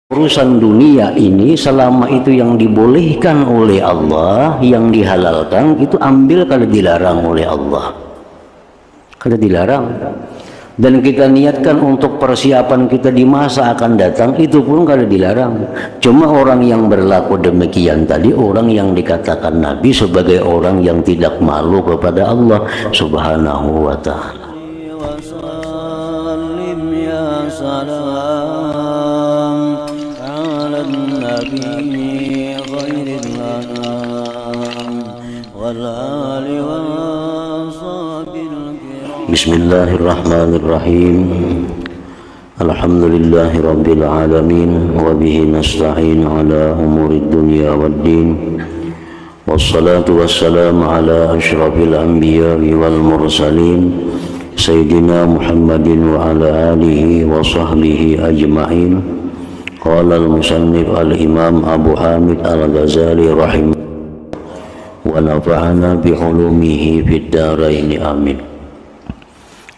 Urusan dunia ini selama itu yang dibolehkan oleh Allah, yang dihalalkan itu ambil kalau dilarang oleh Allah. Kalau dilarang dan kita niatkan untuk persiapan kita di masa akan datang, itu pun kalau dilarang. Cuma orang yang berlaku demikian tadi orang yang dikatakan Nabi sebagai orang yang tidak malu kepada Allah Subhanahu wa ta'ala. Bismillahirrahmanirrahim. Alhamdulillahi rabbil alamin wa bihi nasta'in ala umurid dunya waddin. Wassalatu wassalamu ala asyrafil anbiya'i wal mursalin sayyidina Muhammadin wa ala alihi wa sahbihi ajma'in. Qala al-musannif al-imam Abu Hamid al-Ghazali rahimahullah wa nafa'ana bi ulumihi fid dharain amin.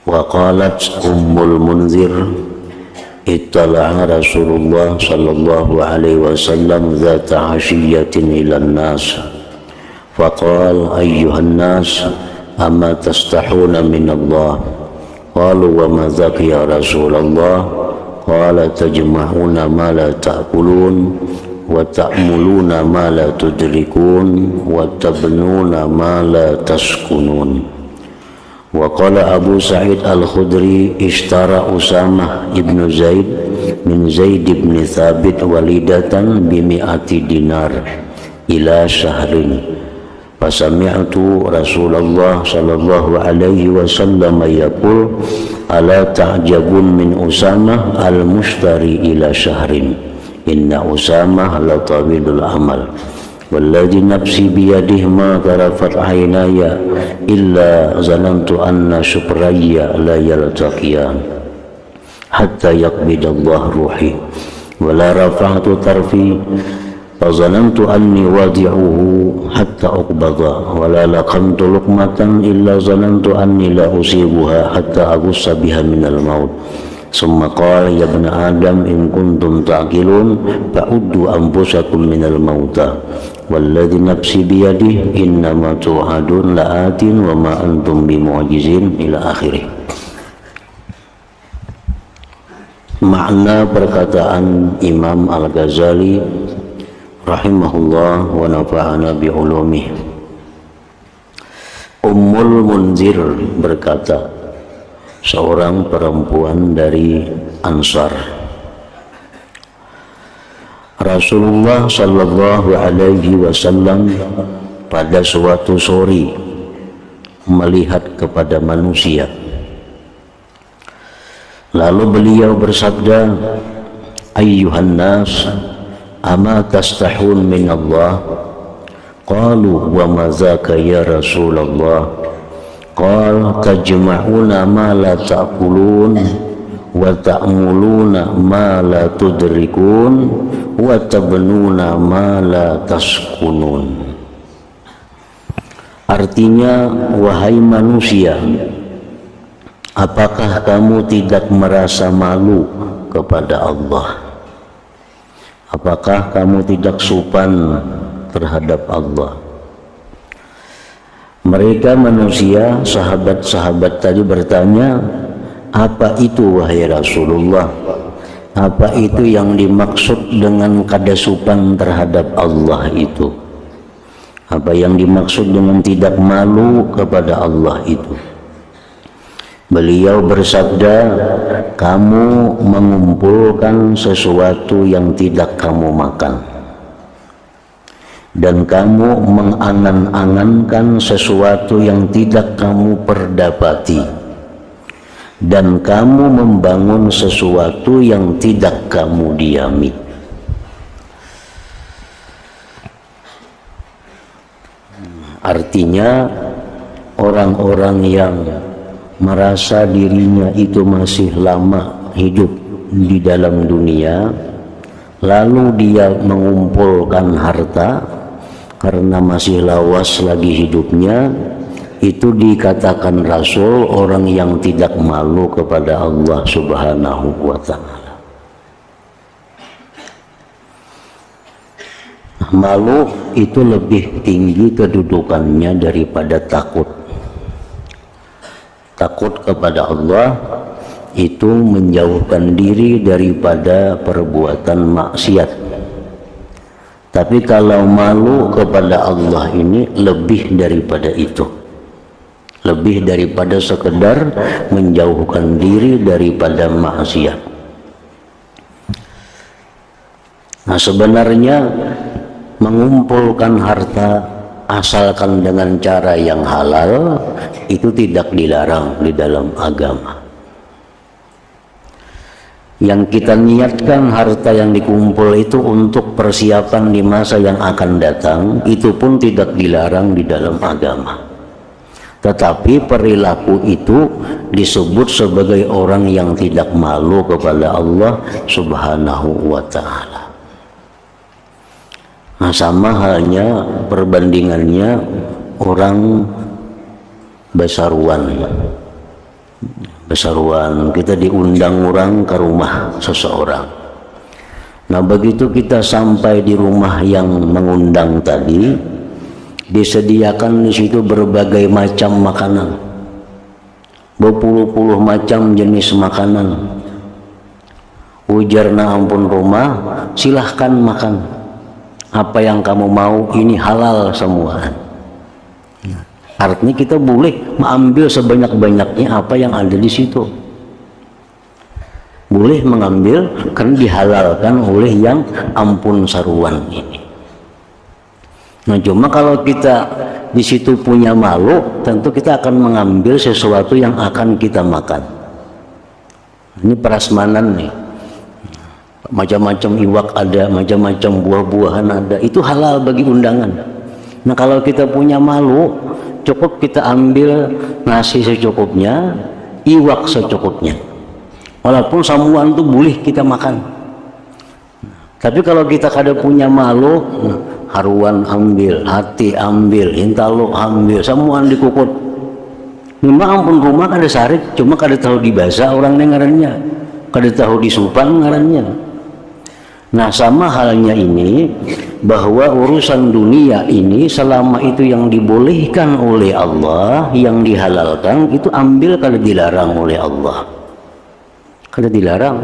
Wa qalat Ummul Munzir ittala'a Rasulullah sallallahu alaihi wasallam dzata 'ashiyyatin ilan nas faqala ayyuhan nas amma tastahuna min Allah qalu wa ma dzaka ya Rasulullah qala tajma'una ma la ta'kulun wa ta'muluna ma la tudrikun wa tabnuna ma la taskunun. Wa qala Abu Sa'id Al-Khudri ishtara Usamah ibn Zaid min Zaid ibn Thabit walidatan bimi'ati dinar ila syahrin fasami'tu Rasulullah sallallahu alaihi wasallam yaqul ala ta'jabun min Usamah al-mushtari ila syahrin inna Usamah la tawilul amal walladhi nafsi biyadihi ma tarafat aynaya illa zanantu anna syukraya la yaltaqiyan hatta yaqbidallah ruhi wa la rafa'tu tarfi fa zanantu anni wadi'uhu hatta uqbada wa la laqamtu luqmatan illa zanantu anni la usibuha hatta agussa biha minal maut. Summa qala ya ibn Adam in kuntum ta'qilun fa'uddu anfusakum minal mauta walladhi nafsi biyadihi innama tu'adun la'atin wa ma antum bimu'jizin ila akhirih. Makna perkataan Imam Al-Ghazali rahimahullah wa nafa'ana bi ulumih. Ummul Munzir berkata, seorang perempuan dari Ansar, Rasulullah sallallahu alaihi wasallam pada suatu sore melihat kepada manusia, lalu beliau bersabda, ayyuhan nas ama tastahun min Allah qalu wa ma dzaka ya Rasulullah qala tajma'una ma la ta'kulun wa ta'muluna ma la tudrikun wa tabnuna ma la taskunun. Artinya, wahai manusia, apakah kamu tidak merasa malu kepada Allah? Apakah kamu tidak sopan terhadap Allah? Mereka manusia, sahabat-sahabat tadi bertanya, apa itu wahai Rasulullah? Apa itu yang dimaksud dengan kadasupan terhadap Allah itu? Apa yang dimaksud dengan tidak malu kepada Allah itu? Beliau bersabda, kamu mengumpulkan sesuatu yang tidak kamu makan, dan kamu mengangan-angankan sesuatu yang tidak kamu perdapati, dan kamu membangun sesuatu yang tidak kamu diami. Artinya, orang-orang yang merasa dirinya itu masih lama hidup di dalam dunia, lalu dia mengumpulkan harta karena masih lawas lagi hidupnya, itu dikatakan Rasul orang yang tidak malu kepada Allah Subhanahu wa ta'ala. Malu itu lebih tinggi kedudukannya daripada takut. Takut kepada Allah itu menjauhkan diri daripada perbuatan maksiat. Tapi kalau malu kepada Allah ini lebih daripada itu. Lebih daripada sekedar menjauhkan diri daripada maksiat. Nah, sebenarnya mengumpulkan harta asalkan dengan cara yang halal itu tidak dilarang di dalam agama. Yang kita niatkan harta yang dikumpul itu untuk persiapan di masa yang akan datang, itu pun tidak dilarang di dalam agama. Tetapi perilaku itu disebut sebagai orang yang tidak malu kepada Allah Subhanahu wa ta'ala. Nah, sama halnya perbandingannya orang besaruan. Besaruan, kita diundang orang ke rumah seseorang. Nah, begitu kita sampai di rumah yang mengundang tadi, disediakan di situ berbagai macam makanan, berpuluh-puluh macam jenis makanan. Ujarna ampun rumah, silahkan makan. Apa yang kamu mau, ini halal semua. Artinya kita boleh mengambil sebanyak-banyaknya apa yang ada di situ. Boleh mengambil karena dihalalkan oleh yang ampun saruan ini. Nah, cuma kalau kita di situ punya malu, tentu kita akan mengambil sesuatu yang akan kita makan. Ini prasmanan nih. Macam-macam iwak ada, macam-macam buah-buahan ada, itu halal bagi undangan. Nah, kalau kita punya malu, cukup kita ambil nasi secukupnya, iwak secukupnya. Walaupun samuan itu boleh kita makan. Tapi kalau kita kada punya malu, haruan ambil, hati ambil, intalo ambil, samuan dikukut. Memang ampun rumah kada sarik, cuma kada tahu dibasa orang ngarannya, kada tahu disupan ngarannya. Nah, sama halnya ini, bahwa urusan dunia ini selama itu yang dibolehkan oleh Allah, yang dihalalkan, itu ambil kada dilarang oleh Allah. Kada dilarang.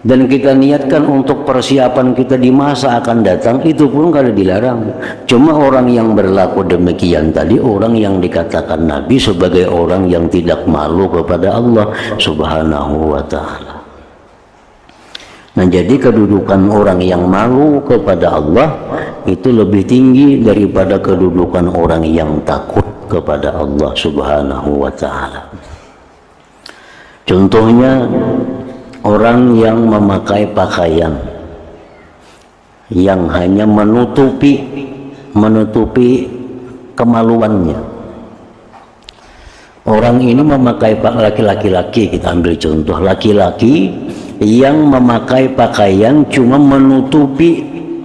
Dan kita niatkan untuk persiapan kita di masa akan datang, itu pun kada dilarang. Cuma orang yang berlaku demikian tadi, orang yang dikatakan Nabi sebagai orang yang tidak malu kepada Allah Subhanahu wa ta'ala. Nah, jadi kedudukan orang yang malu kepada Allah itu lebih tinggi daripada kedudukan orang yang takut kepada Allah Subhanahu wa ta'ala. Contohnya, orang yang memakai pakaian yang hanya menutupi kemaluannya. Orang ini memakai laki-laki, kita ambil contoh laki-laki yang memakai pakaian cuma menutupi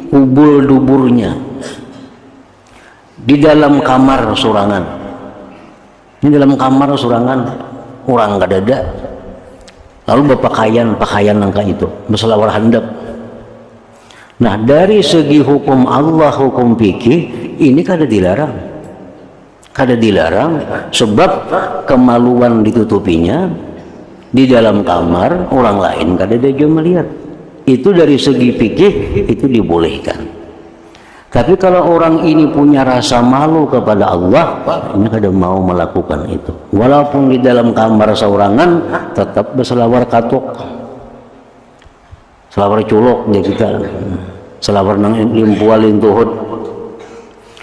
ubul-duburnya di dalam kamar surangan. Di dalam kamar surangan orang kadada, lalu berpakaian nangka itu berselawar handap. Nah, dari segi hukum Allah, hukum fikih, ini kada dilarang. Kada dilarang sebab kemaluan ditutupinya di dalam kamar orang lain kada dia melihat. Itu dari segi fikih itu dibolehkan. Tapi kalau orang ini punya rasa malu kepada Allah, ini kada mau melakukan itu. Walaupun di dalam kamar saurangan tetap berselawar katuk, selawar culok dia kita, selawar nang limpual lintuhut.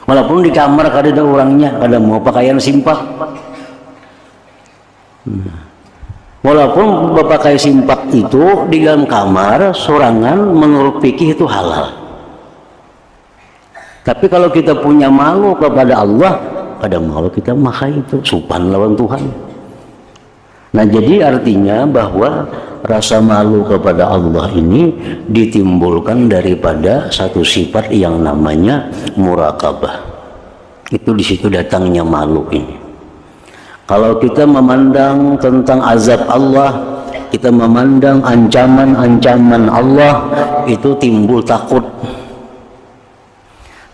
Walaupun di kamar kada ada orangnya, kada mau pakaian simpak. Walaupun berpakai simpak itu di dalam kamar sorangan menurut fikih itu halal. Tapi kalau kita punya malu kepada Allah, kada malu kita makai itu supan lawan Tuhan. Nah, jadi artinya bahwa rasa malu kepada Allah ini ditimbulkan daripada satu sifat yang namanya muraqabah. Itu di situ datangnya malu ini. Kalau kita memandang tentang azab Allah, kita memandang ancaman-ancaman Allah, itu timbul takut.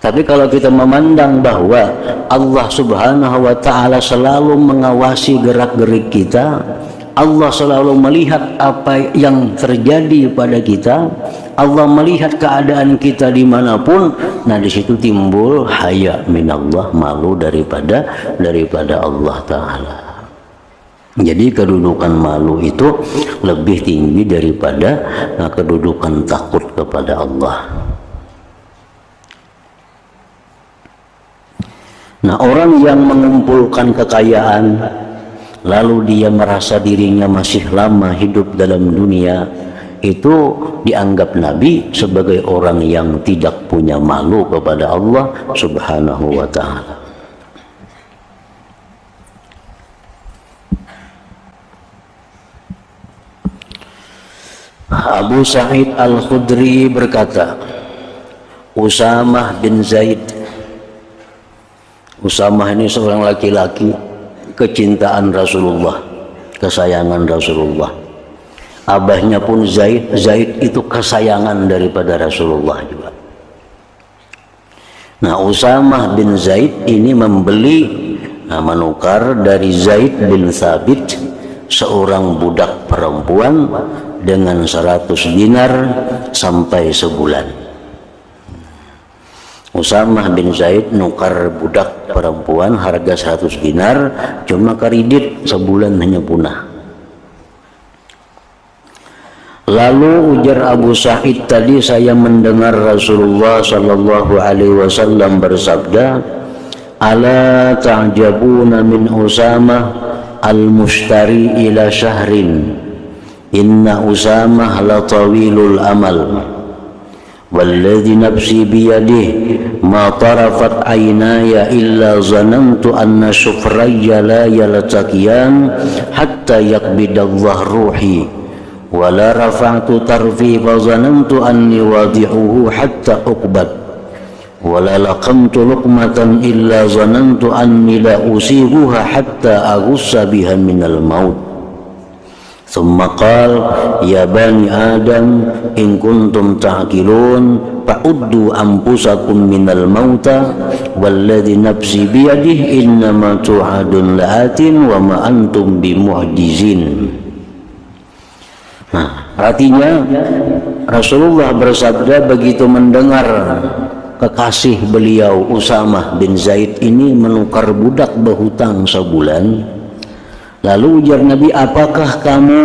Tapi kalau kita memandang bahwa Allah Subhanahu wa Ta'ala selalu mengawasi gerak-gerik kita, Allah selalu melihat apa yang terjadi pada kita, Allah melihat keadaan kita dimanapun, nah di situ timbul haya minallah, malu daripada Allah Ta'ala. Jadi kedudukan malu itu lebih tinggi daripada kedudukan takut kepada Allah. Nah, orang yang mengumpulkan kekayaan lalu dia merasa dirinya masih lama hidup dalam dunia, itu dianggap Nabi sebagai orang yang tidak punya malu kepada Allah Subhanahu wa Ta'ala. Abu Sa'id Al-Khudri berkata, Usamah bin Zaid. Usamah ini seorang laki-laki kecintaan Rasulullah, kesayangan Rasulullah. Abahnya pun Zaid, Zaid itu kesayangan daripada Rasulullah juga. Nah, Usamah bin Zaid ini membeli, menukar dari Zaid bin Thabit seorang budak perempuan dengan 100 dinar sampai sebulan. Usamah bin Zaid nukar budak perempuan harga 100 dinar, cuma kredit sebulan hanya punah. Lalu ujar Abu Sa'id tadi, saya mendengar Rasulullah sallallahu alaihi wasallam bersabda, ala ta'jabuna min Usamah al-mushtari ila syahrin, inna Usamah la tawilul amal, walladhi nafsi biyadih ma tarafat aynaya illa zanantu anna syufrayya la yaltaqiyan hatta yaqbidallah ruhi wa la rafa'tu tarfi fa zanantu anni wadi'uhu hatta uqbad wa la laqamtu luqmatan illa zanantu anni la usibuha hatta aghussa biha minal maut. Thumma qal ya bani Adam in kuntum ta'qilun fa'uddu anfusakum minal mauta walladhi nafsi biyadih innama tu'adun la'atin wa ma antum bimu'jizin. Nah, artinya Rasulullah bersabda begitu mendengar kekasih beliau Usamah bin Zaid ini menukar budak berhutang sebulan, lalu ujar Nabi, apakah kamu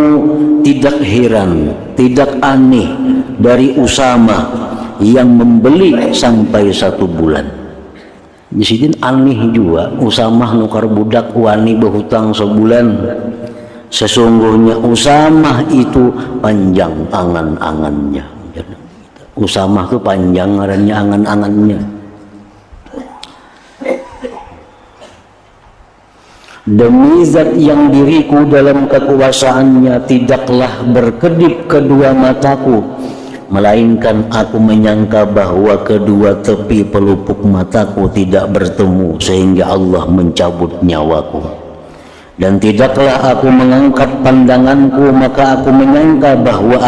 tidak heran, tidak aneh dari Usamah yang membeli sampai 1 bulan? Di sini aneh juga, Usamah nukar budak wani berhutang sebulan. Sesungguhnya Usamah itu panjang angan-angannya. Usamah itu panjang angan-angannya. Demi zat yang diriku dalam kekuasaannya tidaklah berkedip kedua mataku, melainkan aku menyangka bahwa kedua tepi pelupuk mataku tidak bertemu sehingga Allah mencabut nyawaku. Dan tidaklah aku mengangkat pandanganku, maka aku menyangka bahwa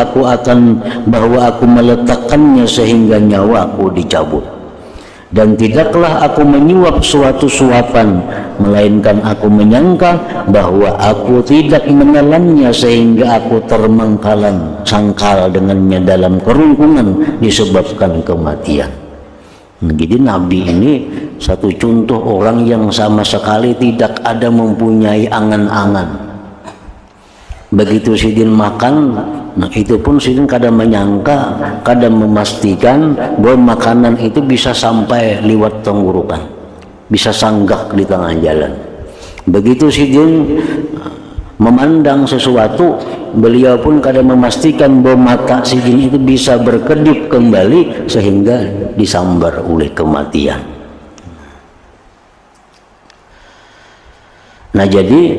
aku meletakkannya sehingga nyawaku dicabut. Dan tidaklah aku menyuap suatu suapan, melainkan aku menyangka bahwa aku tidak menelannya sehingga aku termengkalan sangkal dengannya dalam kerungkungan disebabkan kematian. Jadi Nabi ini satu contoh orang yang sama sekali tidak ada mempunyai angan-angan. Begitu sidin makan, nah itu pun sidin kadang menyangka, kadang memastikan bahwa makanan itu bisa sampai lewat tenggorokan, bisa sanggak di tengah jalan. Begitu sidin memandang sesuatu, beliau pun kadang memastikan bahwa mata sidin itu bisa berkedip kembali sehingga disambar oleh kematian. Nah, jadi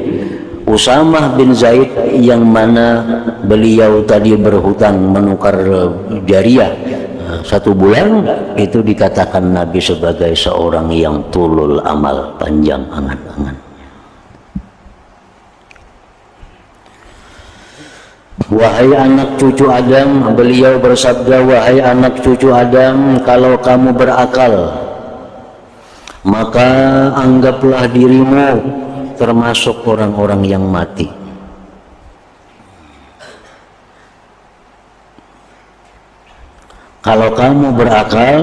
Usamah bin Zaid yang mana beliau tadi berhutang menukar jariah 1 bulan, itu dikatakan Nabi sebagai seorang yang tulul amal, panjang angan-angan. Wahai anak cucu Adam, beliau bersabda, wahai anak cucu Adam, kalau kamu berakal, maka anggaplah dirimu termasuk orang-orang yang mati. Kalau kamu berakal,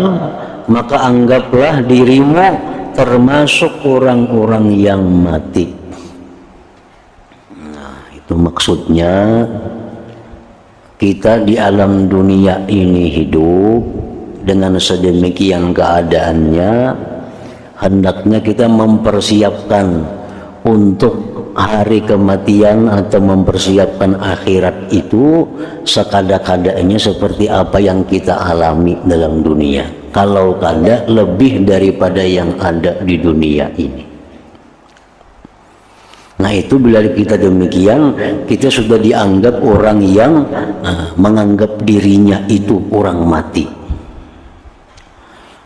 maka anggaplah dirimu termasuk orang-orang yang mati. Nah, itu maksudnya kita di alam dunia ini hidup dengan sedemikian keadaannya, hendaknya kita mempersiapkan untuk hari kematian atau mempersiapkan akhirat itu sekada-kadanya seperti apa yang kita alami dalam dunia. Kalau kada lebih daripada yang ada di dunia ini. Nah itu bila kita demikian, kita sudah dianggap orang yang menganggap dirinya itu orang mati.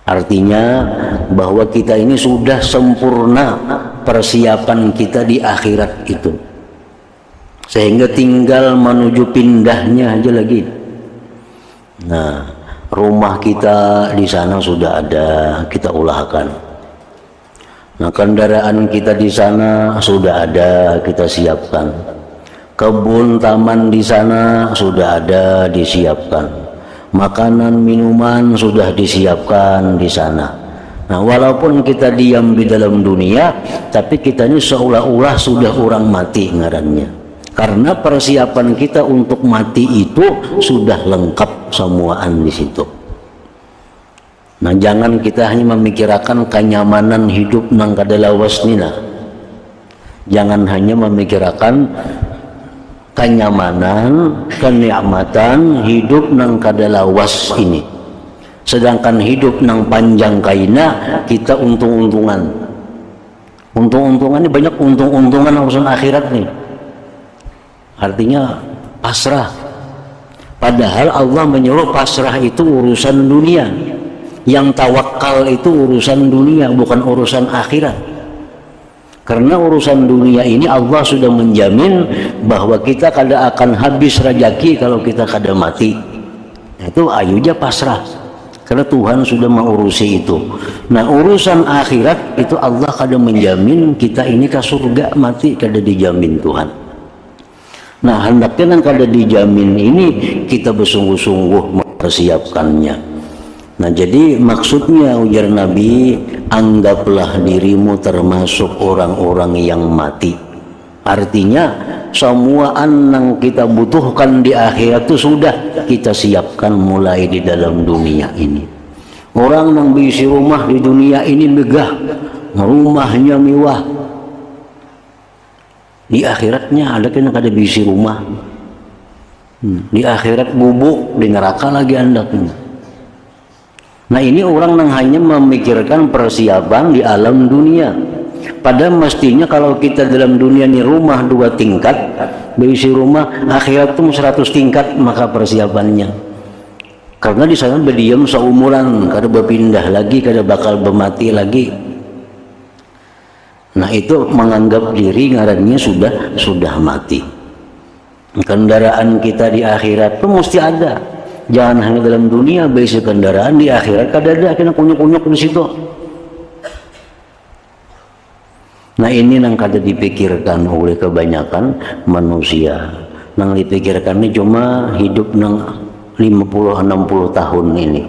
Artinya bahwa kita ini sudah sempurna persiapan kita di akhirat itu, sehingga tinggal menuju pindahnya aja lagi. Nah, rumah kita di sana sudah ada, kita ulahkan. Nah, kendaraan kita di sana sudah ada, kita siapkan. Kebun taman di sana sudah ada, disiapkan. Makanan minuman sudah disiapkan di sana. Nah, walaupun kita diam di dalam dunia, tapi kita ini seolah-olah sudah orang mati ngarannya. Karena persiapan kita untuk mati itu sudah lengkap semuaan di situ. Nah, jangan kita hanya memikirkan kenyamanan hidup nang kadalawas nina. Jangan hanya memikirkan kenyamanan, kenikmatan hidup nang kadalawas ini. Sedangkan hidup nang panjang kaina kita untung-untungan. Untung-untungan ini banyak untung-untungan urusan akhirat nih. Artinya pasrah. Padahal Allah menyuruh pasrah itu urusan dunia. Yang tawakal itu urusan dunia, bukan urusan akhirat. Karena urusan dunia ini Allah sudah menjamin bahwa kita kada akan habis rezeki kalau kita kada mati. Itu ayunya pasrah. Karena Tuhan sudah mengurusi itu. Nah, urusan akhirat itu Allah kada menjamin kita ini ke surga mati, kada dijamin Tuhan. Nah, hendaknya kan kada dijamin ini kita bersungguh-sungguh mempersiapkannya. Nah, jadi maksudnya ujar Nabi, anggaplah dirimu termasuk orang-orang yang mati. Artinya semua yang kita butuhkan di akhirat itu sudah kita siapkan mulai di dalam dunia ini. Orang yang bisi rumah di dunia ini megah, rumahnya mewah. Di akhiratnya ada kena kada bisi rumah. Di akhirat bubuk, di neraka lagi anda kena. Nah, ini orang yang hanya memikirkan persiapan di alam dunia. Padahal mestinya kalau kita dalam dunia ini rumah 2 tingkat, berisi rumah, akhirat itu 100 tingkat maka persiapannya. Karena di sana berdiam seumuran, kada berpindah lagi, kada bakal bermati lagi. Nah, itu menganggap diri ngarannya sudah mati. Kendaraan kita di akhirat itu mesti ada. Jangan hanya dalam dunia berisi kendaraan, di akhirat kada ada, kena kunyuk-kunyuk di situ. Nah, ini yang kada dipikirkan oleh kebanyakan manusia. Yang dipikirkan ini cuma hidup nang 50-60 tahun ini.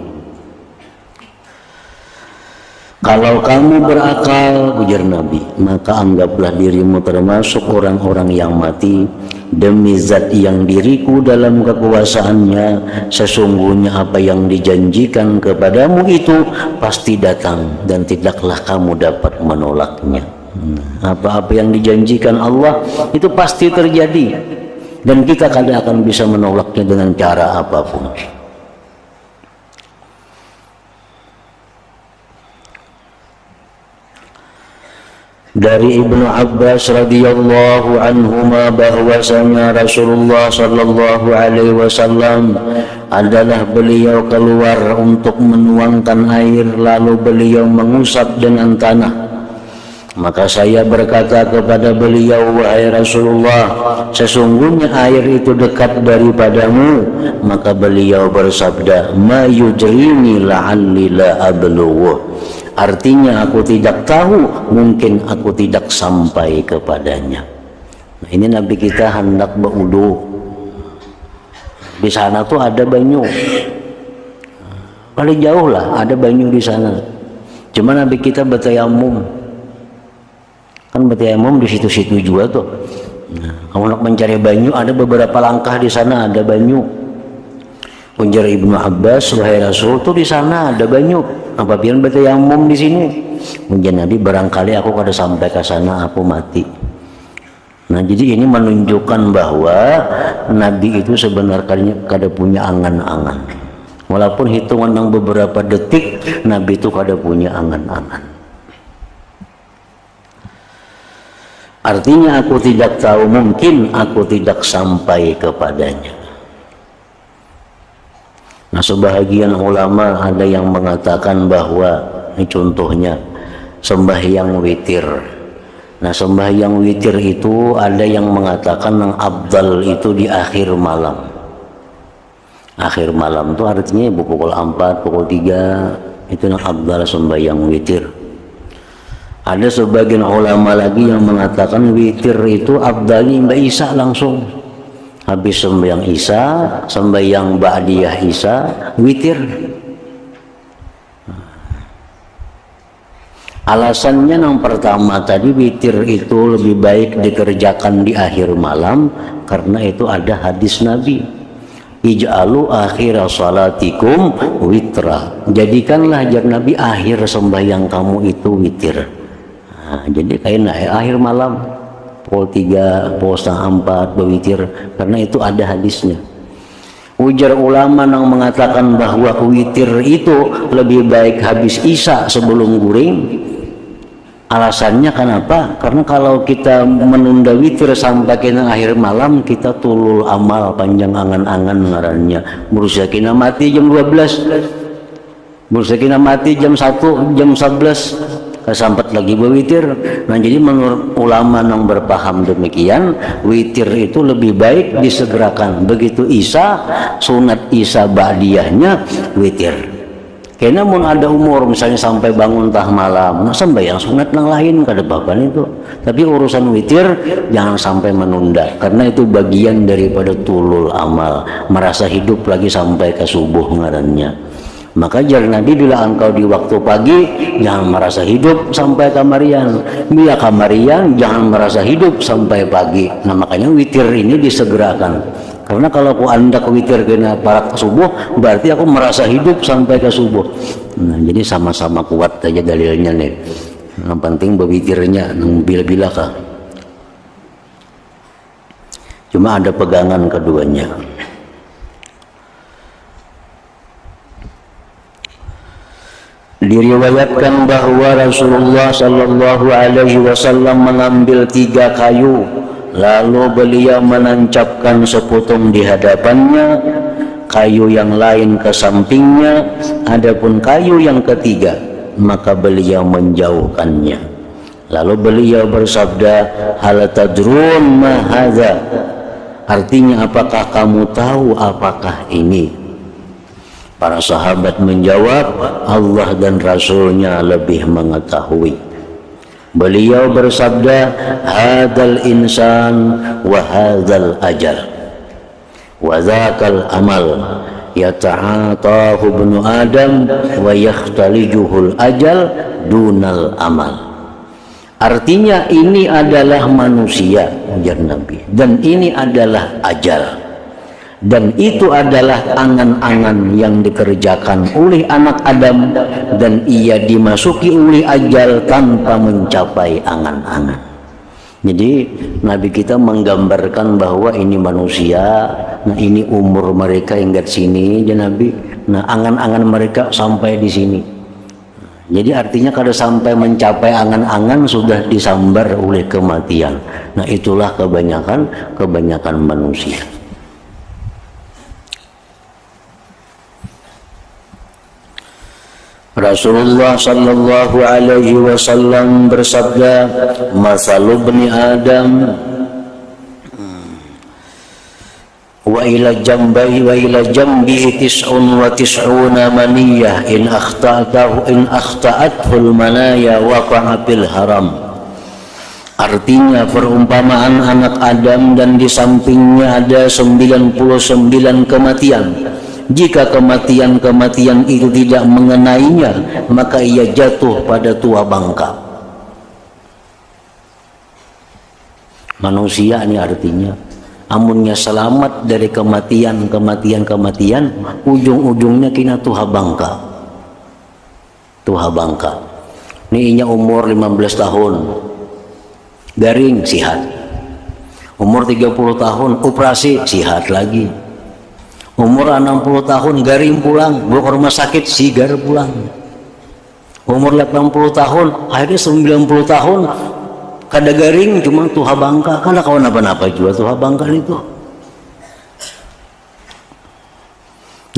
Kalau kamu berakal, ujar Nabi, maka anggaplah dirimu termasuk orang-orang yang mati. Demi zat yang diriku dalam kekuasaannya, sesungguhnya apa yang dijanjikan kepadamu itu pasti datang dan tidaklah kamu dapat menolaknya. Apa-apa yang dijanjikan Allah itu pasti terjadi dan kita kada akan bisa menolaknya dengan cara apapun. Dari Ibnu Abbas radhiyallahu anhuma bahwasanya Rasulullah sallallahu alaihi wasallam adalah beliau keluar untuk menuangkan air lalu beliau mengusap dengan tanah. Maka saya berkata kepada beliau, wahai Rasulullah, sesungguhnya air itu dekat daripadamu. Maka beliau bersabda, ma yujrini la'alli la ablughu. Artinya aku tidak tahu, mungkin aku tidak sampai kepadanya. Nah, ini Nabi kita hendak berwudu. Di sana tuh ada banyu. Paling jauh lah ada banyu di sana. Cuma Nabi kita bertayamum. Kan bertayamum di situ-situ juga tuh. Nah, kalau nak mencari banyu ada beberapa langkah di sana ada banyu. Ujar Ibnu Abbas, wahai Rasul tuh di sana ada banyu. Apa pian bertayamum di sini? Ujar Nabi, barangkali aku kada sampai ke sana aku mati. Nah, jadi ini menunjukkan bahwa Nabi itu sebenarnya kada punya angan-angan. Walaupun hitungan yang beberapa detik, Nabi itu kada punya angan-angan. Artinya aku tidak tahu, mungkin aku tidak sampai kepadanya. Nah, sebahagian ulama ada yang mengatakan bahwa ini contohnya sembahyang witir. Nah, sembahyang witir itu ada yang mengatakan yang afdal itu di akhir malam. Akhir malam itu artinya pukul 4, pukul 3 itu yang afdal sembahyang witir. Ada sebagian ulama lagi yang mengatakan witir itu afdalnya Mbak Isya langsung. Habis sembahyang Isya, sembahyang ba'diyah Isya, witir. Alasannya yang pertama tadi witir itu lebih baik dikerjakan di akhir malam karena itu ada hadis Nabi. Ij'alu akhir salatikum witra. Jadikanlah ajar Nabi akhir sembahyang kamu itu witir. Nah, jadi kayak akhir malam pukul 3, pukul 3:30 berwitir karena itu ada hadisnya. Ujar ulama yang mengatakan bahwa witir itu lebih baik habis Isya sebelum guring. Alasannya kenapa? Karena kalau kita menunda witir sampai ke akhir malam, kita tulul amal panjang angan-angan ngarannya. Berusaha mati jam 12, berusaha mati jam 1, jam 11, kesampat lagi berwitir. Nah, jadi menurut ulama yang berpaham demikian, witir itu lebih baik disegerakan. Begitu Isya, sunat Isya ba'diyahnya witir. Karena mau ada umur misalnya sampai bangun tah malam, nah sembahyang sunat yang lain kada apa-apa itu. Tapi urusan witir jangan sampai menunda, karena itu bagian daripada tulul amal, merasa hidup lagi sampai ke subuh ngarannya. Maka jar Nabi, bila engkau di waktu pagi jangan merasa hidup sampai kamarian, bila kamarian jangan merasa hidup sampai pagi. Nah, makanya witir ini disegerakan. Karena kalau aku anda ke witir kena para subuh, berarti aku merasa hidup sampai ke subuh. Nah, jadi sama-sama kuat aja dalilnya nih. Yang penting berwitirnya, bila-bila kah. Cuma ada pegangan keduanya. Diriwayatkan bahwa Rasulullah Shallallahu Alaihi Wasallam mengambil 3 kayu. Lalu beliau menancapkan sepotong di hadapannya, kayu yang lain ke sampingnya, adapun kayu yang ketiga maka beliau menjauhkannya. Lalu beliau bersabda, hal tadrun ma hadza? Artinya, apakah kamu tahu apakah ini? Para sahabat menjawab, Allah dan Rasulnya lebih mengetahui. Beliau bersabda, hadzal insan wa hadzal ajal wa dzakal amal yata'atahu ibnu adam wa yakhtalijuhul ajal dunal amal. Artinya ini adalah manusia, ujar Nabi, dan ini adalah ajal. Dan itu adalah angan-angan yang dikerjakan oleh anak Adam, dan ia dimasuki oleh ajal tanpa mencapai angan-angan. Jadi Nabi kita menggambarkan bahwa ini manusia, nah ini umur mereka hingga sini ya Nabi, nah angan-angan mereka sampai di sini. Jadi artinya kalau sampai mencapai angan-angan sudah disambar oleh kematian. Nah, itulah kebanyakan manusia. Rasulullah Sallallahu Alaihi Wasallam bersabda, masalu bani Adam wa wa ila jambihi tis'un wa tis'una maniyah in akhta'athul manaya waqa'a fil haram. Artinya perumpamaan anak Adam dan di sampingnya ada 99 kematian. Jika kematian itu tidak mengenainya, maka ia jatuh pada tua bangka. Manusia ini artinya amunnya selamat dari kematian, ujung-ujungnya kena tuha bangka. Ini inya umur 15 tahun. Garing sihat. Umur 30 tahun operasi sihat lagi. Umur 60 tahun garing pulang, bawa ke rumah sakit sigar pulang. Umur 80 tahun, akhirnya 90 tahun kada garing cuma tuha bangka, kada kawan apa-apa juga tuha bangka itu.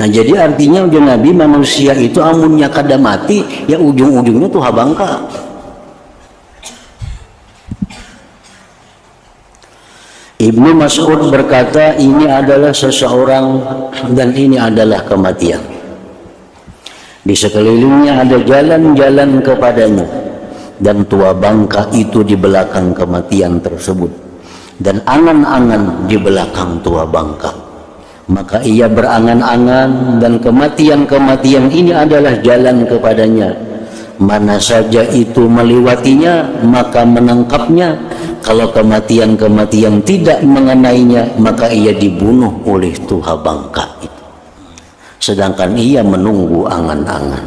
Nah jadi artinya ujian Nabi manusia itu amunnya kada mati ya ujung-ujungnya tuha bangka. Ibnu Mas'ud berkata, ini adalah seseorang dan ini adalah kematian. Di sekelilingnya ada jalan-jalan kepadanya dan tua bangka itu di belakang kematian tersebut dan angan-angan di belakang tua bangka. Maka ia berangan-angan dan kematian ini adalah jalan kepadanya. Mana saja itu melewatinya maka menangkapnya. Kalau kematian tidak mengenainya maka ia dibunuh oleh tuha bangka itu. Sedangkan ia menunggu angan-angan.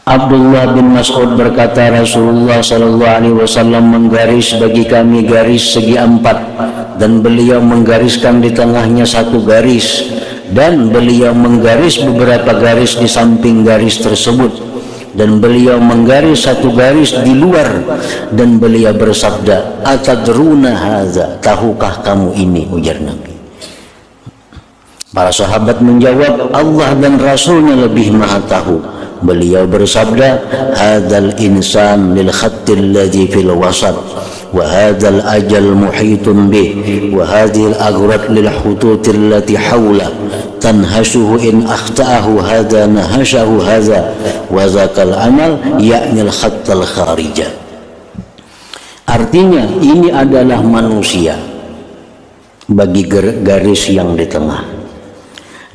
Abdullah bin Mas'ud berkata, Rasulullah sallallahu alaihi wasallam menggaris bagi kami garis segi 4 dan beliau menggariskan di tengahnya satu garis dan beliau menggaris beberapa garis di samping garis tersebut. Dan beliau menggaris satu garis di luar dan beliau bersabda, atadruna hadza, tahukah kamu ini, ujar Nabi. Para sahabat menjawab, Allah dan Rasulnya lebih maha tahu. Beliau bersabda, hadzal insan lil khattil ladzi fil wasat wa hadzal ajal muhitun bih wa hadhil agrat lil hututil lati hawla tanhashuhu in akhta'ahu hadza nahashahu hadza wa zakal amal ya'nil khattal kharija. Artinya ini adalah manusia bagi garis yang di tengah,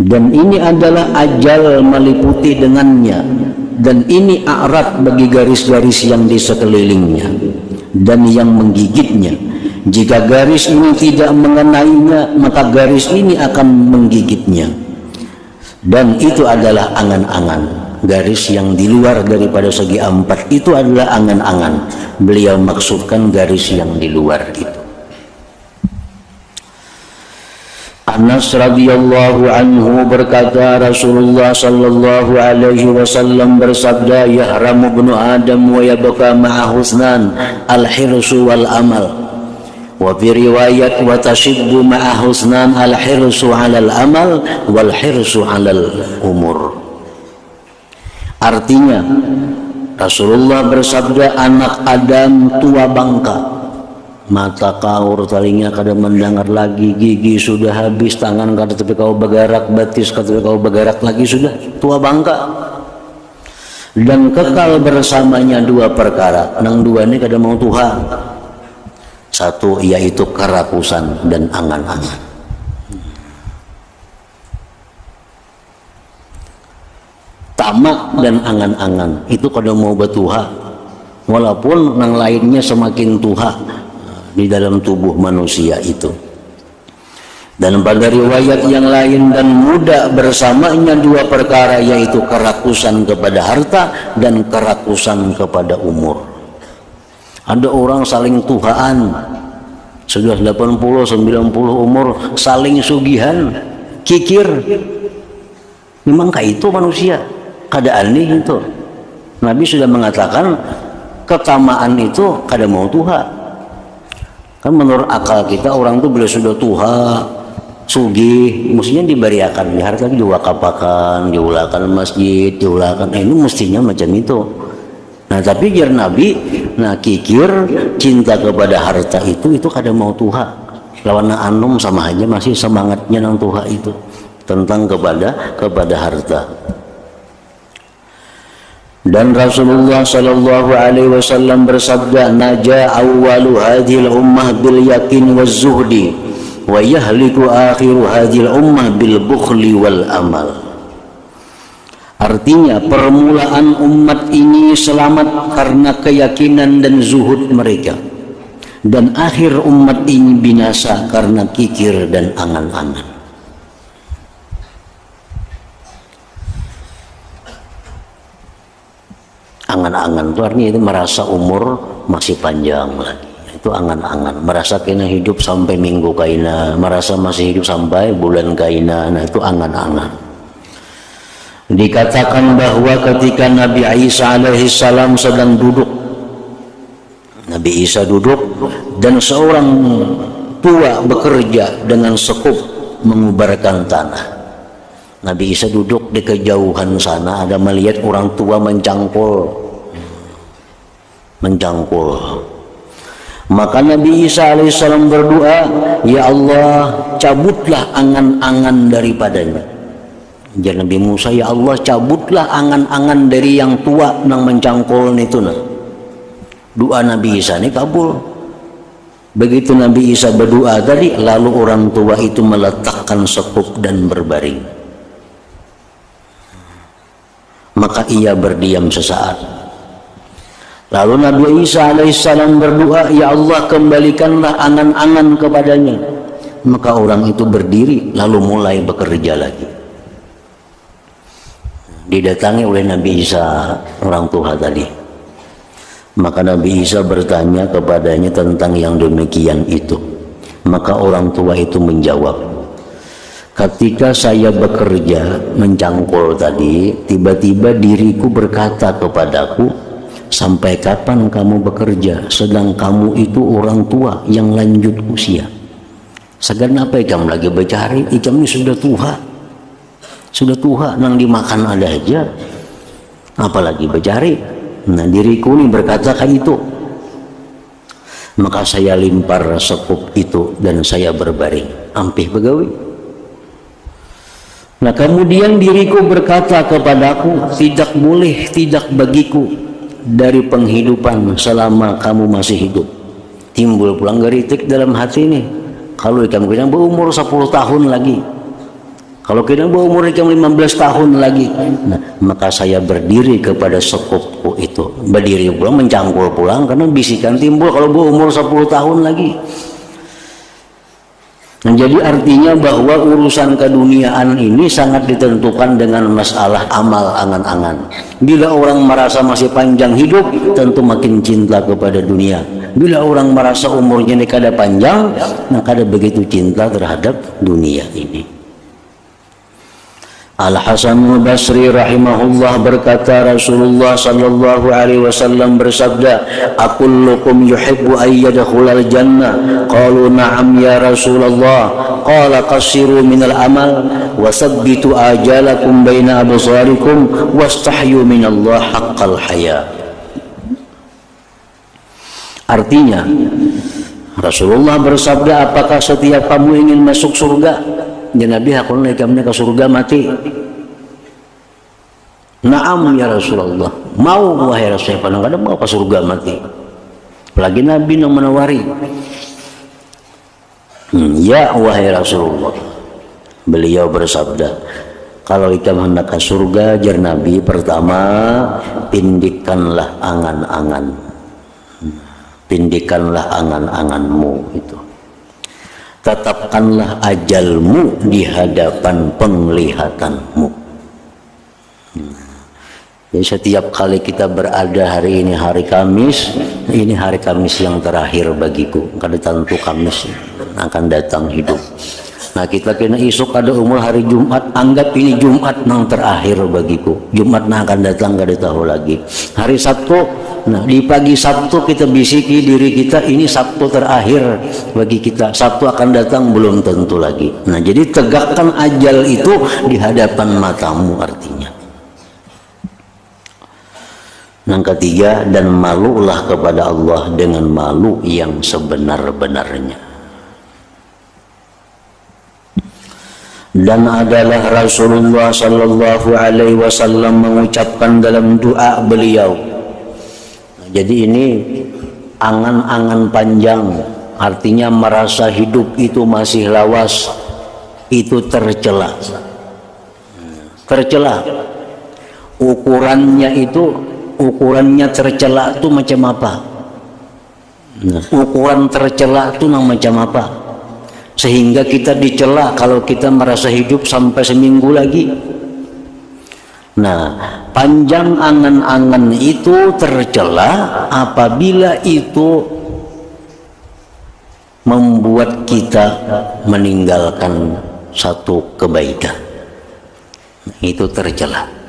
dan ini adalah ajal meliputi dengannya, dan ini a'rad bagi garis-garis yang di sekelilingnya dan yang menggigitnya. Jika garis ini tidak mengenainya maka garis ini akan menggigitnya, dan itu adalah angan-angan. Garis yang di luar daripada segi 4 itu adalah angan-angan. Beliau maksudkan garis yang di luar itu. Anas radhiyallahu anhu berkata, Rasulullah sallallahu alaihi wasallam bersabda, yahramu ibnu Adam wa yabqa ma'ahu husnan al-hirsu wal amal. Wa fi riwayat wa tashibbu ma'ahu husnan al-hirsu 'alal amal wal hirsu 'alal umur. Artinya Rasulullah bersabda, anak Adam tua bangka, mata kaur, telinga kada mendengar lagi, gigi sudah habis, tangan kada tapi kau bergerak, batis kada kau bergerak lagi, sudah tua bangka. Dan kekal bersamanya dua perkara, nang dua ini kada mau tuha. Satu yaitu kerakusan dan angan-angan. Tamak dan angan-angan itu kada mau bertuha, walaupun nang lainnya semakin tuha di dalam tubuh manusia itu. Dan pada riwayat yang lain, dan muda bersamanya dua perkara, yaitu kerakusan kepada harta dan kerakusan kepada umur. Ada orang saling tuhaan, sudah 80-90 umur, saling sugihan, kikir. Memang kayak itu manusia, keadaan ini itu. Nabi sudah mengatakan ketamaan itu kada mau tuha. Kan menurut akal kita orang itu bila sudah tuha, sugih, mestinya diberiakan di harta, diwakapakan, diulakan masjid, diulakan. Ini mestinya macam itu. Nah tapi jar Nabi, nah kikir cinta kepada harta itu kada mau tuha. lawan anum sama aja, masih semangatnya nang tuha itu tentang kepada harta. Dan Rasulullah sallallahu alaihi wasallam bersabda, naja awwalu hadhil ummah bil yakin waz zuhdi wa yahliku akhiru hadhil ummah bil bukhli wal amal. Artinya permulaan umat ini selamat karena keyakinan dan zuhud mereka, dan akhir umat ini binasa karena kikir dan angan-angan. Angan-angan itu artinya itu merasa umur masih panjang lagi. Itu angan-angan, merasa kena hidup sampai minggu kaina, merasa masih hidup sampai bulan kaina. Nah, itu angan-angan. Dikatakan bahwa ketika Nabi Isa alaihissalam sedang duduk, Nabi Isa duduk dan seorang tua bekerja dengan sekup mengubarkan tanah. Nabi Isa duduk di kejauhan sana, ada melihat orang tua mencangkul. Maka Nabi Isa alaihissalam berdoa, ya Allah, cabutlah angan-angan daripadanya. Jadi Nabi Musa, ya Allah, cabutlah angan-angan dari yang tua nang mencangkul itu. Nah, doa Nabi Isa ini kabul. Begitu Nabi Isa berdoa tadi, lalu orang tua itu meletakkan sekup dan berbaring. Maka ia berdiam sesaat. Lalu Nabi Isa alaihissalam berdoa, ya Allah, kembalikanlah angan-angan kepadanya. Maka orang itu berdiri lalu mulai bekerja lagi. Didatangi oleh Nabi Isa, orang tua tadi. Maka Nabi Isa bertanya kepadanya tentang yang demikian itu. Maka orang tua itu menjawab, ketika saya bekerja mencangkul tadi, tiba-tiba diriku berkata kepadaku, sampai kapan kamu bekerja sedang kamu itu orang tua yang lanjut usia? Segan apa ikam lagi bercari? Ikam ini sudah tua, nang dimakan ada aja, apalagi bercari. Nah, diriku ini berkata kayak itu. Maka saya limpar sekup itu dan saya berbaring, ampih begawi. Nah, kemudian diriku berkata kepadaku, tidak boleh, tidak bagiku dari penghidupan selama kamu masih hidup. Timbul pulang geritik dalam hati ini, kalau ikam kena berumur 10 tahun lagi, kalau kena berumur ikam 15 tahun lagi. Nah, maka saya berdiri kepada sekupku itu, berdiri pulang, mencangkul pulang, karena bisikan timbul kalau berumur 10 tahun lagi. Nah, jadi artinya bahwa urusan keduniaan ini sangat ditentukan dengan masalah amal angan-angan. Bila orang merasa masih panjang hidup, tentu makin cinta kepada dunia. Bila orang merasa umurnya ini kada panjang, nah kada begitu cinta terhadap dunia ini. Al-Hasan al-Basri rahimahullah berkata, Rasulullah sallallahu alaihi wasallam bersabda, "Akullukum yuhibbu ay yadkhulal jannah?" Qalu na'am ya Rasulullah. Qala qassiru minal amal wa sabbitu ajalakum baina absarikum wastahyu minallah haqqal haya. Artinya, Rasulullah bersabda, apakah setiap kamu ingin masuk surga? Ya Nabi, aku naiknya ke surga mati. Naam ya Rasulullah, mau wahai Rasulullah, kadang kadang mau ke surga mati. Apalagi Nabi yang menawari. Ya wahai Rasulullah, beliau bersabda, kalau ikam hendak ke surga, jar Nabi, pertama pindikanlah angan-angan, pindikanlah angan-anganmu itu. Tetapkanlah ajalmu di hadapan penglihatanmu. Jadi setiap kali kita berada, hari ini hari Kamis, ini hari Kamis yang terakhir bagiku. Kada tentu Kamis akan datang hidup. Nah, kita kena esok ada umur hari Jumat, anggap ini Jumat yang terakhir bagiku. Jumat yang akan datang kada tahu lagi. Hari Sabtu, nah di pagi Sabtu kita bisiki diri kita, ini Sabtu terakhir bagi kita. Sabtu akan datang belum tentu lagi. Nah, jadi tegakkan ajal itu di hadapan matamu artinya. Yang ketiga, dan malulah kepada Allah dengan malu yang sebenar-benarnya. Dan adalah Rasulullah sallallahu alaihi wasallam mengucapkan dalam doa beliau. Jadi ini angan-angan panjang, artinya merasa hidup itu masih lawas, itu tercela. Tercela. Ukurannya tercela itu macam apa? Ukuran tercela itu macam apa? Sehingga kita dicela kalau kita merasa hidup sampai seminggu lagi. Nah, panjang angan-angan itu tercela apabila itu membuat kita meninggalkan satu kebaikan. Itu tercela.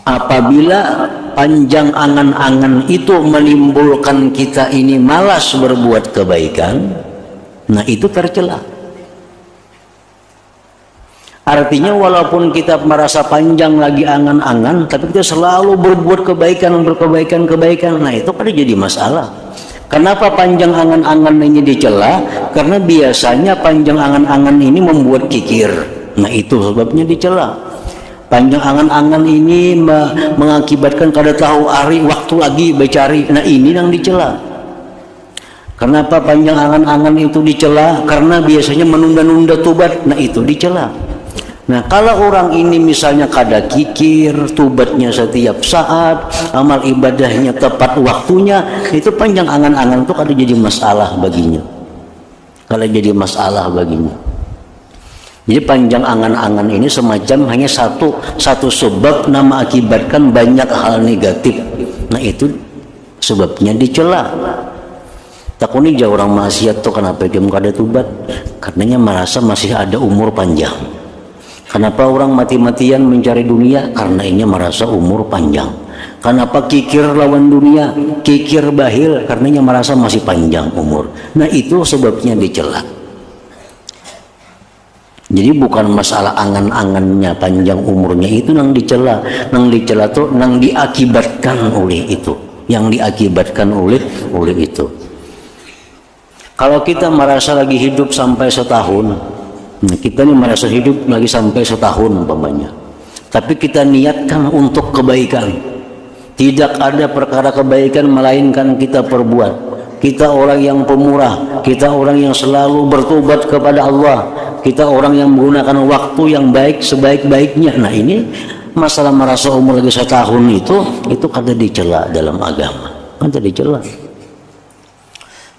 Apabila panjang angan-angan itu menimbulkan kita ini malas berbuat kebaikan, nah itu tercela. Artinya walaupun kita merasa panjang lagi angan-angan, tapi kita selalu berbuat kebaikan, nah itu kan jadi masalah. Kenapa panjang angan-angan ini dicela? Karena biasanya panjang angan-angan ini membuat kikir. Nah itu sebabnya dicela. Panjang angan-angan ini mengakibatkan kada tahu hari waktu lagi bercari. Nah ini yang dicela. Kenapa panjang angan-angan itu dicela? Karena biasanya menunda-nunda tobat. Nah itu dicela. Nah kalau orang ini misalnya kada kikir, tobatnya setiap saat, amal ibadahnya tepat waktunya, itu panjang angan-angan itu kada jadi masalah baginya. Kada jadi masalah baginya. Jadi panjang angan-angan ini semacam hanya satu sebab nama akibatkan banyak hal negatif. Nah itu sebabnya dicela. Takuni jauh orang maksiat tuh kenapa dia kada tobat? Karenanya merasa masih ada umur panjang. Kenapa orang mati-matian mencari dunia? Karena ini merasa umur panjang. Kenapa kikir lawan dunia? Kikir bahil karenanya merasa masih panjang umur. Nah itu sebabnya dicela. Jadi bukan masalah angan-angannya panjang umurnya itu nang dicela tuh nang diakibatkan oleh itu, yang diakibatkan oleh itu. Kalau kita merasa lagi hidup sampai setahun, kita ini merasa hidup lagi sampai setahun umpamanya, tapi kita niatkan untuk kebaikan, tidak ada perkara kebaikan melainkan kita perbuat. Kita orang yang pemurah, kita orang yang selalu bertobat kepada Allah, kita orang yang menggunakan waktu yang baik sebaik-baiknya. Nah ini masalah merasa umur lagi setahun itu kada dicela dalam agama, kada dicela.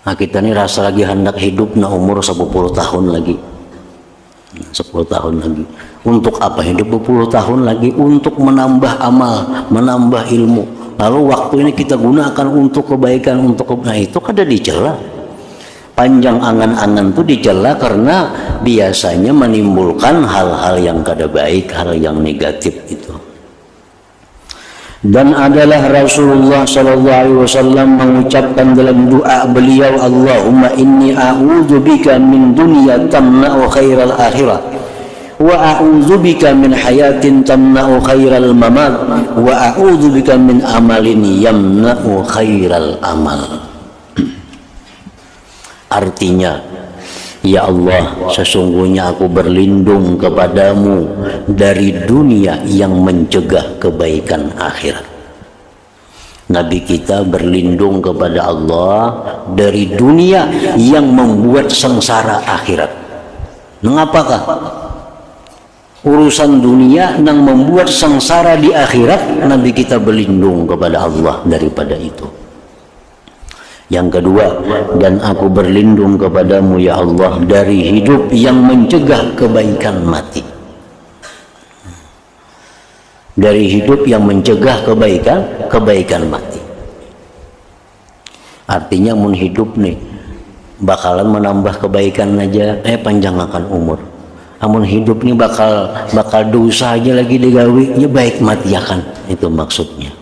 Nah kita ini rasa lagi hendak hidup na umur 10 tahun lagi, 10 tahun lagi. Untuk apa hidup 10 tahun lagi? Untuk menambah amal, menambah ilmu. Lalu waktu ini kita gunakan untuk kebaikan, nah itu kada dicela. Panjang angan-angan itu dicela karena biasanya menimbulkan hal-hal yang kada baik, hal yang negatif itu. Dan adalah Rasulullah SAW mengucapkan dalam doa beliau, Allahumma inni a'udzubika min dunya tamna'u khairal akhirah, wa a'udzubika min hayatin tamna'u khairal mamat, wa a'udzubika min amalin yamna'u khairal amal. Artinya, ya Allah, sesungguhnya aku berlindung kepadamu dari dunia yang mencegah kebaikan akhirat. Nabi kita berlindung kepada Allah dari dunia yang membuat sengsara akhirat. Mengapakah? Urusan dunia yang membuat sengsara di akhirat, Nabi kita berlindung kepada Allah daripada itu. Yang kedua, dan aku berlindung kepadamu ya Allah dari hidup yang mencegah kebaikan mati. Dari hidup yang mencegah kebaikan mati. Artinya mun hidup nih bakalan menambah kebaikan aja, panjangkan umur. Amun hidup nih bakal dosa aja lagi digawi, ya baik mati akan, itu maksudnya.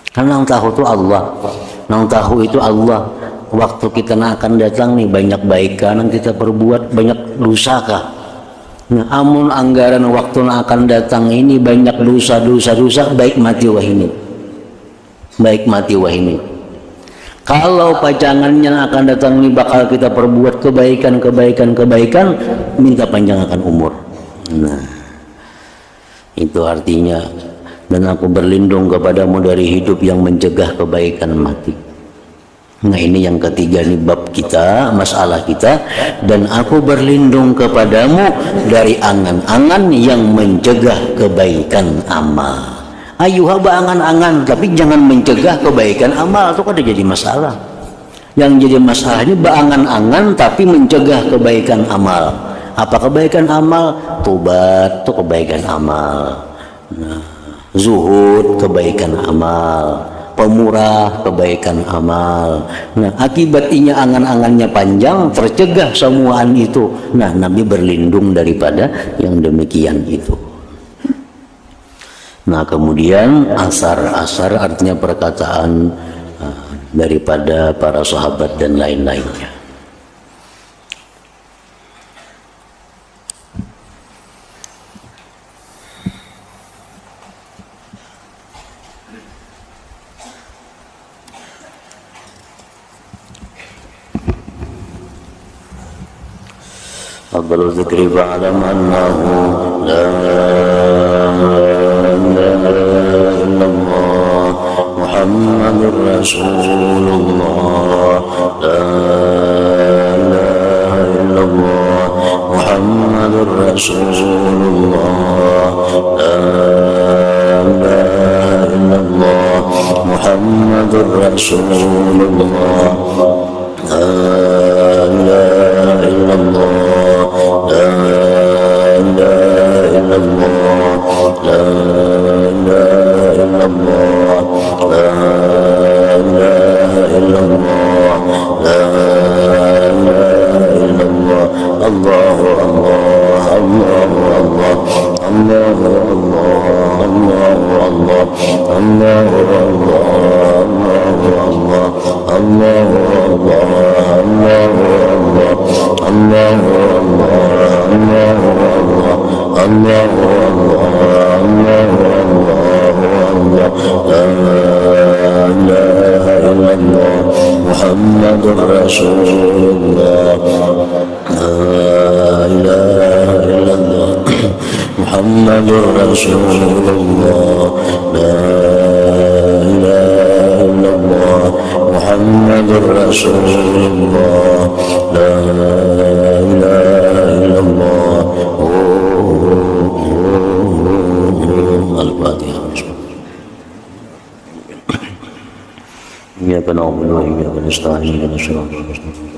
Karena yang tahu itu Allah. Nang tahu itu Allah. Waktu kita akan datang nih banyak baikan yang kita perbuat, banyak dosa kah? Nah, amun anggaran waktu akan datang ini banyak dosa, baik mati wah ini. Baik mati wah ini. Kalau pajangannya akan datang ini bakal kita perbuat kebaikan, minta panjangkan umur. Nah, itu artinya, dan aku berlindung kepadamu dari hidup yang mencegah kebaikan mati. Nah, ini yang ketiga nih bab kita, masalah kita. Dan aku berlindung kepadamu dari angan-angan yang mencegah kebaikan amal. Ayo haba angan-angan, tapi jangan mencegah kebaikan amal. Itu kan jadi masalah. Yang jadi masalahnya beangan-angan tapi mencegah kebaikan amal. Apa kebaikan amal? Tobat itu kebaikan amal. Nah, zuhud kebaikan amal. Pemurah kebaikan amal. Nah, akibatnya angan-angannya panjang, tercegah semuaan itu. Nah, Nabi berlindung daripada yang demikian itu. Nah, kemudian asar artinya perkataan daripada para sahabat dan lain-lainnya. Afdalul dzikri fa'lam annahu la Muhammadur Rasulullah, la ilaha illallah Muhammadur Rasulullah, la ilaha illallah Muhammadur Rasulullah, la ilaha illallah, la ilaha illallah, la ilaha illallah, la ilaha illallah, la ilaha illallah. Allahu Allah, Allahu Allah, Allahu Allah, Allahu Allah, Allahu Allah, Allahu Allah, Allahu Allah, Allahu Allah, Allahu Allah, Allahu Allah, Allahu Allah, la ilaha illallah Muhammadur Rasulullah, la ilaha illallah Muhammadur Rasulullah, la ilaha illallah Muhammadur Rasulullah, la ilaha illallah. Al-Fatihah. Iyyaka na'budu wa iyyaka nasta'in ihdinas siratal mustaqim.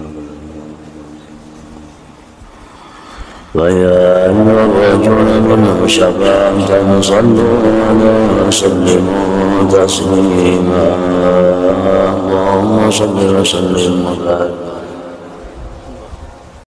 ويا أيها الرجل من شفاعة صلوا عليه وسلموا تسليما اللهم صل وسلم وبارك